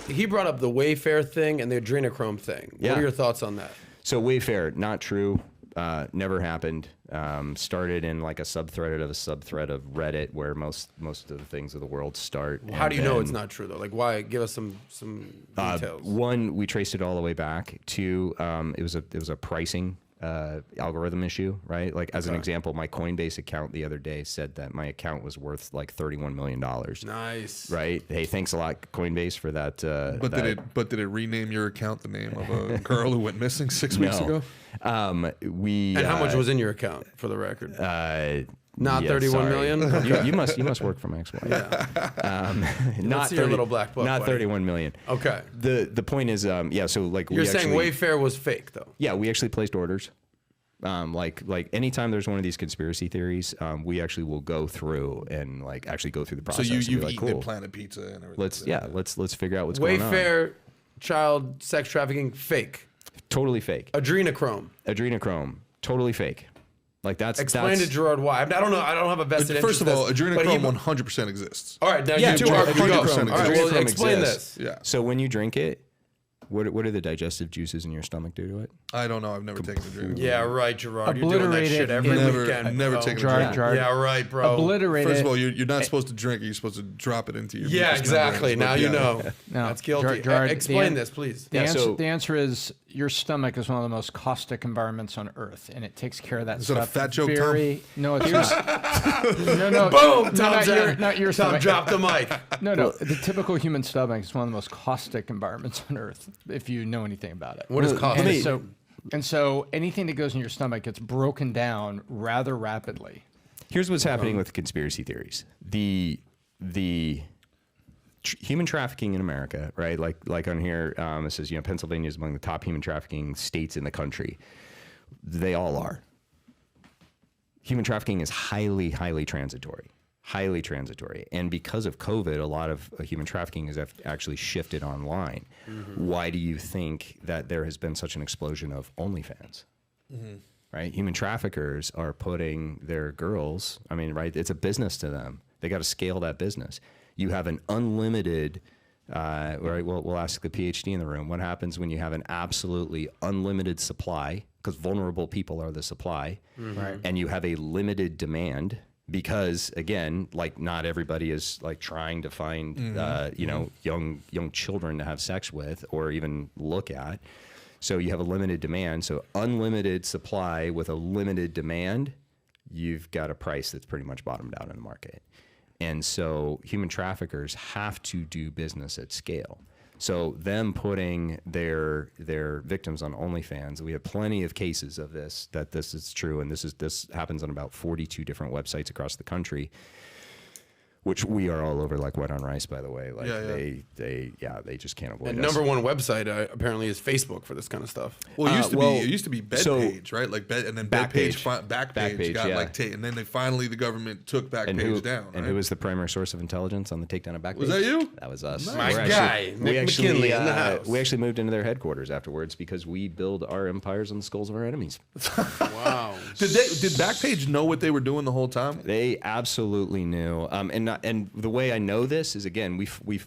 he brought up the Wayfair thing and the adrenochrome thing. Yeah. What are your thoughts on that? So Wayfair, not true. Never happened. Started in like a subthread of Reddit, where most of the things of the world start. How do you know it's not true though? Like, why? Give us some details. One, we traced it all the way back. Two, it was a pricing algorithm issue, right? Like as an example, my Coinbase account the other day said that my account was worth like $31 million. Nice. Right? Hey, thanks a lot, Coinbase, for that. Did it rename your account the name of a girl who went missing 6 weeks ago? And how much was in your account, for the record? Not 31 million. Okay. You must work for my ex-wife. Yeah. Not your little black book. Not buddy. 31 million. Okay. The point is, yeah. So like you're saying Wayfair was fake, though. Yeah, we actually placed orders. Like anytime there's one of these conspiracy theories, we actually will go through and like actually go through the process. So you've like, eaten at Planet Pizza and everything. Let's figure out what's going on. Wayfair, child sex trafficking, fake. Totally fake. Adrenochrome, totally fake. Like Explain to Gerard why. I don't know. I don't have a vested interest. First of all, adrenochrome 100% exists. All right, now you two are go. All right, well, explain exists. this. Yeah. So when you drink it, what do the digestive juices in your stomach do to it? I don't know. I've never taken adrenochrome. Yeah, right, Gerard. You're doing that shit every weekend. Never taken adrenochrome. Yeah, right, bro. Obliterate First it. of all, you're not supposed to drink it. You're supposed to drop it into your Yeah, exactly. Now you know. No, That's guilty. Gerard, Explain this, please. The answer is your stomach is one of the most caustic environments on Earth, and it takes care of that Is stuff. that a fat joke, No, it's not. No. Boom! Not your Tom, stomach. drop the mic. No. The typical human stomach is one of the most caustic environments on Earth, if you know anything about it. What is caustic? And so anything that goes in your stomach gets broken down rather rapidly. Here's what's happening with conspiracy theories. The human trafficking in America, right? Like on here, it says, Pennsylvania is among the top human trafficking states in the country. They all are. Human trafficking is highly, highly transitory. Highly transitory. And because of COVID, a lot of human trafficking has actually shifted online. Mm-hmm. Why do you think that there has been such an explosion of OnlyFans? Mm-hmm. Right? Human traffickers are putting their girls, right? It's a business to them. They got to scale that business. You have an unlimited, right? We'll ask the PhD in the room. What happens when you have an absolutely unlimited supply? Because vulnerable people are the supply. Mm-hmm. Right. And you have a limited demand. Because again, like not everybody is like trying to find, young children to have sex with or even look at. So you have a limited demand. So unlimited supply with a limited demand, you've got a price that's pretty much bottomed out in the market. And so human traffickers have to do business at scale. So them putting their victims on OnlyFans, we have plenty of cases of this, that this is true. And this happens on about 42 different websites across the country, which we are all over like wet on rice, by the way. Like they just can't avoid and us. Number one website apparently is Facebook for this kind of stuff. Well, it used to be Bedpage, right? Like and then Backpage got and then the government took Backpage down. And who was the primary source of intelligence on the takedown of Backpage? Was that you? That was us. Nice. My guy, Nick McKinley in the house. We actually moved into their headquarters afterwards because we build our empires on the skulls of our enemies. Wow. Did Backpage know what they were doing the whole time? They absolutely knew. And the way I know this is, again, we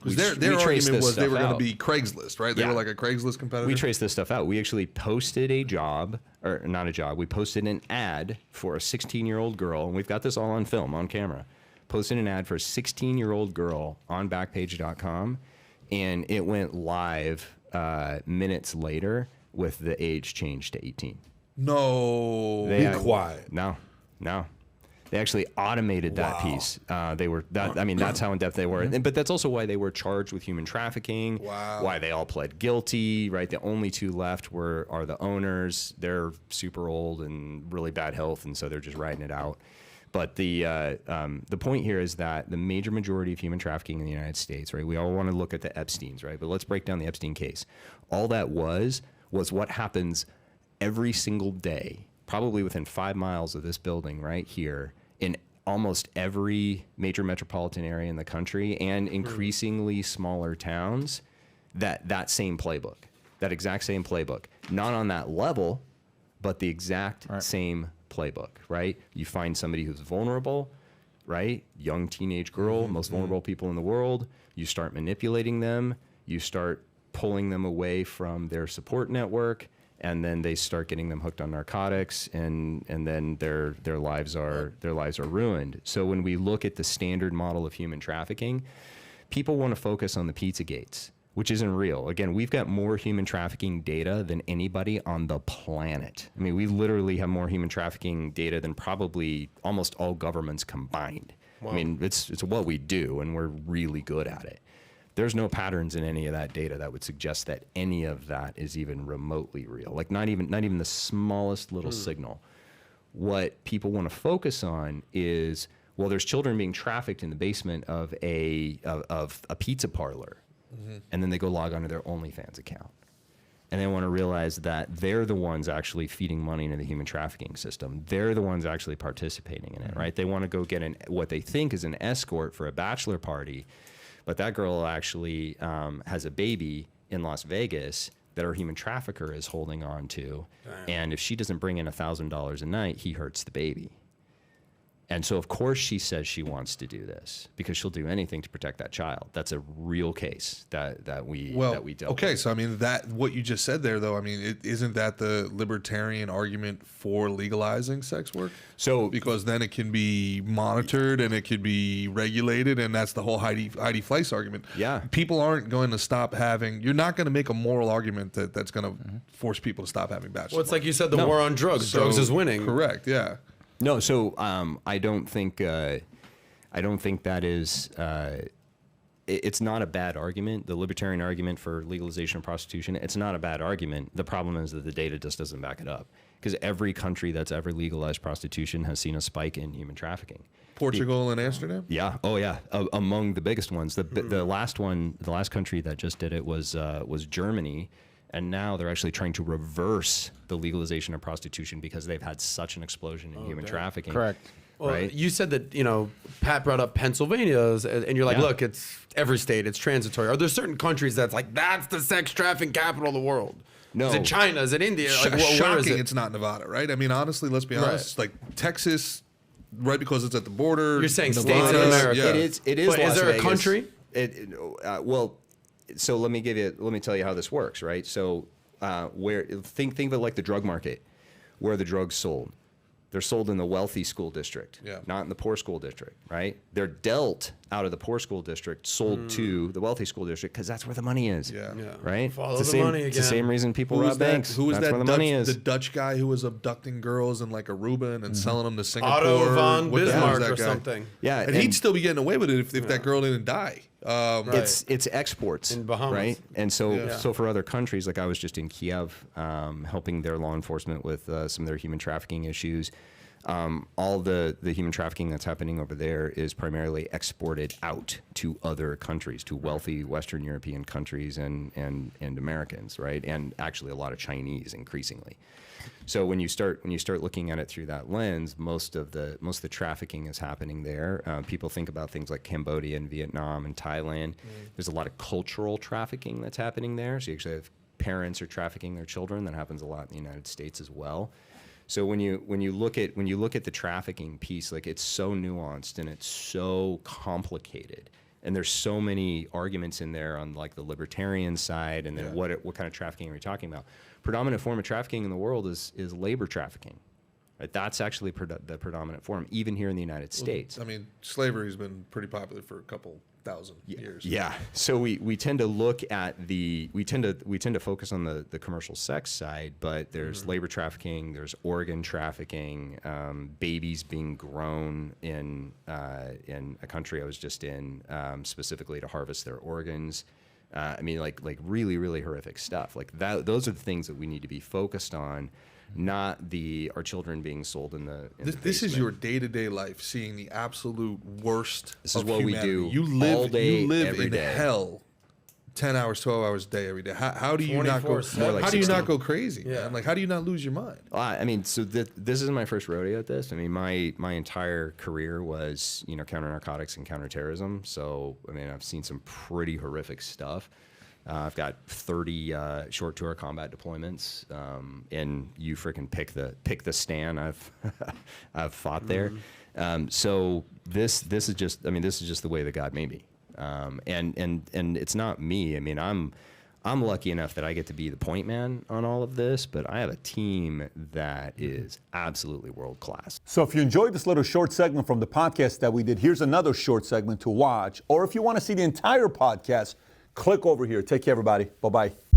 their argument was they were going to be Craigslist, right? They were like a Craigslist competitor. We traced this stuff out. We actually posted we posted an ad for a 16-year-old girl, and we've got this all on film, on camera. Posted an ad for a 16-year-old girl on Backpage.com, and it went live minutes later with the age changed to 18. No. Be quiet. No. They actually automated that piece. That's how in depth they were. But that's also why they were charged with human trafficking. Wow. Why they all pled guilty, right? The only two left are the owners. They're super old and really bad health, and so they're just riding it out. But the point here is that the major majority of human trafficking in the United States, right? We all want to look at the Epsteins, right? But let's break down the Epstein case. All that was what happens every single day, probably within 5 miles of this building right here, in almost every major metropolitan area in the country and increasingly smaller towns, that same playbook, that exact same playbook. Not on that level, but the exact same playbook, right? You find somebody who's vulnerable, right? Young teenage girl, most vulnerable people in the world. You start manipulating them. you start pulling them away from their support network, and then they start getting them hooked on narcotics, and then their lives are ruined. So when we look at the standard model of human trafficking, people want to focus on the Pizzagates, which isn't real. Again, we've got more human trafficking data than anybody on the planet. I mean, we literally have more human trafficking data than probably almost all governments combined. Wow. I mean, it's what we do, and we're really good at it. There's no patterns in any of that data that would suggest that any of that is even remotely real. Like not even the smallest little signal. What people want to focus on is, well, there's children being trafficked in the basement of a pizza parlor. And then they go log onto their OnlyFans account. And they want to realize that they're the ones actually feeding money into the human trafficking system. They're the ones actually participating in it, right? They want to go get what they think is an escort for a bachelor party, but that girl actually has a baby in Las Vegas that our human trafficker is holding on to. Damn. And if she doesn't bring in $1,000 a night, he hurts the baby. And so, of course, she says she wants to do this because she'll do anything to protect that child. That's a real case that we dealt with. So I mean, that what you just said there, though, I mean, isn't that the libertarian argument for legalizing sex work? So because then it can be monitored and it could be regulated, and that's the whole Heidi Fleiss argument. Yeah, people aren't going to stop having. You're not going to make a moral argument that's going to force people to stop having bachelor. Well, it's like you said, the war on drugs. So, drugs is winning. Correct. Yeah. No, so I don't think that is. It's not a bad argument. The libertarian argument for legalization of prostitution, it's not a bad argument. The problem is that the data just doesn't back it up, because every country that's ever legalized prostitution has seen a spike in human trafficking. Portugal and Amsterdam. Yeah. Oh, yeah. Among the biggest ones. The last country that just did it was Germany. And now they're actually trying to reverse the legalization of prostitution because they've had such an explosion in human trafficking. Correct. Well, right? You said that, Pat brought up Pennsylvania, and you're like, look, it's every state, it's transitory. Are there certain countries that's like, that's the sex trafficking capital of the world? No. Is it China? Is it India? Like, Shocking where is it? It's not Nevada, right? I mean, honestly, let's be honest. Like Texas, right, because it's at the border. You're saying Nevada, states in America. Yeah. It is. But Las is there Vegas. a country? Well, so let me tell you how this works, right? So think of it like the drug market, where the drugs sold. They're sold in the wealthy school district, not in the poor school district, right? They're dealt out of the poor school district, sold to the wealthy school district, because that's where the money is. Yeah. Right? Follow it's the money again. It's the same reason people rob banks. Who was that's that? Where the money is. The Dutch guy who was abducting girls in like Aruba and selling them to Singapore. Otto von What the hell was Bismarck that or guy? something. Yeah, and he'd still be getting away with it if that girl didn't die. Right. It's exports In Bahamas. right? And so for other countries, like I was just in Kiev, helping their law enforcement with some of their human trafficking issues. All the human trafficking that's happening over there is primarily exported out to other countries, to wealthy Western European countries and Americans, right? And actually a lot of Chinese increasingly. So when you start looking at it through that lens, most of the trafficking is happening there. People think about things like Cambodia and Vietnam and Thailand. There's a lot of cultural trafficking that's happening there. So you actually have parents are trafficking their children. That happens a lot in the United States as well. So when you look at the trafficking piece, like it's so nuanced and it's so complicated, and there's so many arguments in there on like the libertarian side, and then what kind of trafficking are we talking about? Predominant form of trafficking in the world is labor trafficking. Right? That's actually the predominant form, even here in the United States. I mean, slavery's been pretty popular for a couple thousand years. Yeah. So we tend to look at we tend to focus on the commercial sex side, but there's labor trafficking, there's organ trafficking, babies being grown in a country I was just in, specifically to harvest their organs. I mean, like really, really horrific stuff. Like that. Those are the things that we need to be focused on, not our children being sold in the. This is your day-to-day life, seeing the absolute worst. This is of what humanity. we do. You live all day, You live every in day. hell. 10 hours, 12 hours a day, every day. How do you not go? 24/7. Like how do you 16. not go crazy? Yeah. Man? Like, how do you not lose your mind? I mean, so this isn't my first rodeo at this. I mean, my entire career was counter narcotics and counterterrorism. So I mean, I've seen some pretty horrific stuff. I've got 30 short tour combat deployments, and you freaking pick the stand I've fought there. So this is just the way that God made me. And it's not me. I mean, I'm lucky enough that I get to be the point man on all of this, but I have a team that is absolutely world class. So if you enjoyed this little short segment from the podcast that we did, here's another short segment to watch. Or if you want to see the entire podcast, click over here. Take care, everybody. Bye-bye.